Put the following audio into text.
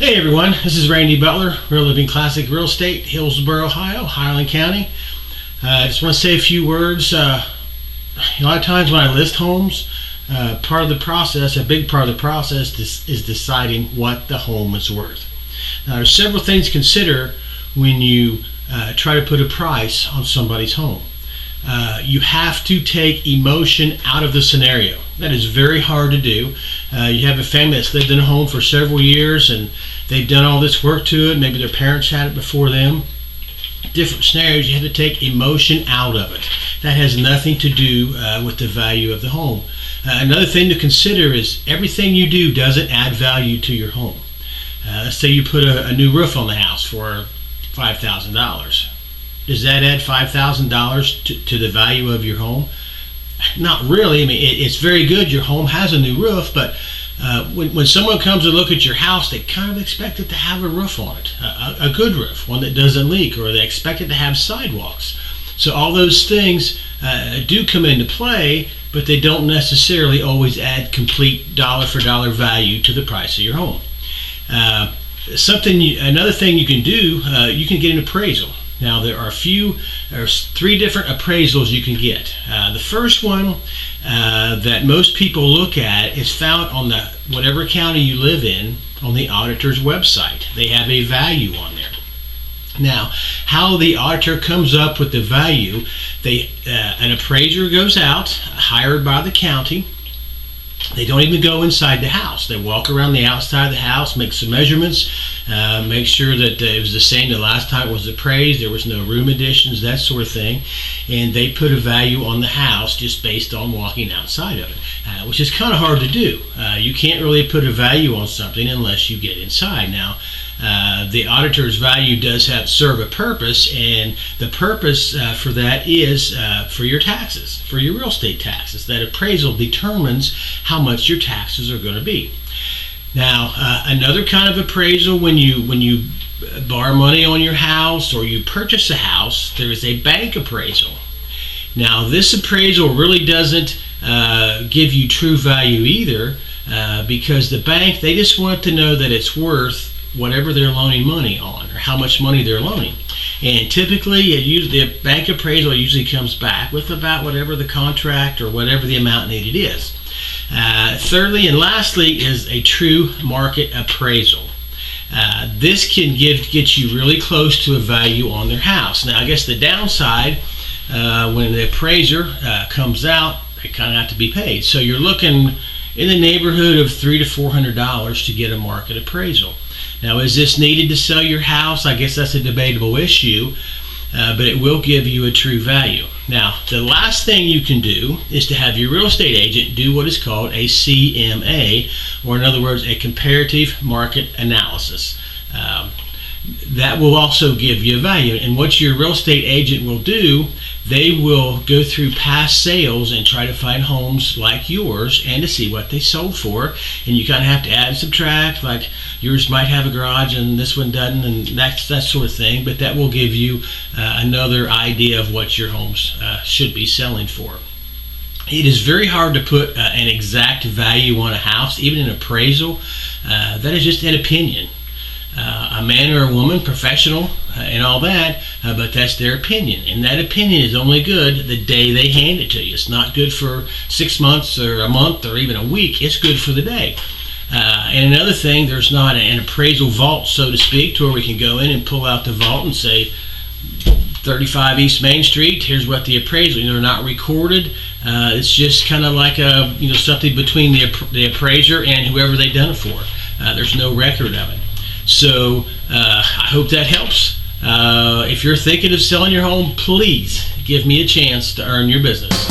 Hey everyone, this is Randy Butler, Real Living Classic Real Estate, Hillsborough, Ohio, Highland County. I just want to say a few words. A lot of times when I list homes, part of the process, a big part of the process is deciding what the home is worth. Now there's several things to consider when you try to put a price on somebody's home. You have to take emotion out of the scenario. That is very hard to do. You have a family that's lived in a home for several years and they've done all this work to it. Maybe their parents had it before them. Different scenarios, you have to take emotion out of it. That has nothing to do with the value of the home. Another thing to consider is everything you do doesn't add value to your home. Let's say you put a new roof on the house for $5,000. Does that add $5,000 to the value of your home? Not really. I mean, it's very good your home has a new roof, but when someone comes to look at your house, they kind of expect it to have a roof on it, a good roof, one that doesn't leak, or they expect it to have sidewalks. So all those things do come into play, but they don't necessarily always add complete dollar for dollar value to the price of your home. Another thing you can do, you can get an appraisal. Now there's three different appraisals you can get. The first one that most people look at is found on whatever county you live in on the auditor's website. They have a value on there. Now, how the auditor comes up with the value, an appraiser goes out, hired by the county. They don't even go inside the house. They walk around the outside of the house, make some measurements, make sure that it was the same the last time it was appraised, there was no room additions, that sort of thing, and they put a value on the house just based on walking outside of it, which is kind of hard to do. You can't really put a value on something unless you get inside. Now, the auditor's value does serve a purpose, and the purpose for that is for your taxes, for your real estate taxes. That appraisal determines how much your taxes are going to be. Now, another kind of appraisal, when you borrow money on your house or you purchase a house, there is a bank appraisal. Now, this appraisal really doesn't give you true value either, because the bank, they just want to know that it's worth whatever they're loaning money on, or how much money they're loaning. And typically, the bank appraisal usually comes back with about whatever the contract or whatever the amount needed is. Thirdly and lastly is a true market appraisal. This can get you really close to a value on their house. Now, I guess the downside, when the appraiser comes out, they kind of have to be paid. So you're looking in the neighborhood of $300 to $400 to get a market appraisal. Now, is this needed to sell your house? I guess that's a debatable issue, but it will give you a true value. Now, the last thing you can do is to have your real estate agent do what is called a CMA, or in other words, a comparative market analysis. That will also give you a value. And what your real estate agent will do, they will go through past sales and try to find homes like yours and to see what they sold for. And you kind of have to add and subtract, like yours might have a garage and this one doesn't, and that sort of thing. But that will give you another idea of what your homes should be selling for. It is very hard to put an exact value on a house, even an appraisal. That is just an opinion. A man or a woman, professional and all that, but that's their opinion. And that opinion is only good the day they hand it to you. It's not good for 6 months or a month or even a week. It's good for the day. And another thing, there's not an appraisal vault, so to speak, to where we can go in and pull out the vault and say, 35 East Main Street, here's what the appraisal, they're not recorded. It's just kind of like something between the appraiser and whoever they've done it for. There's no record of it. So I hope that helps. If you're thinking of selling your home, please give me a chance to earn your business.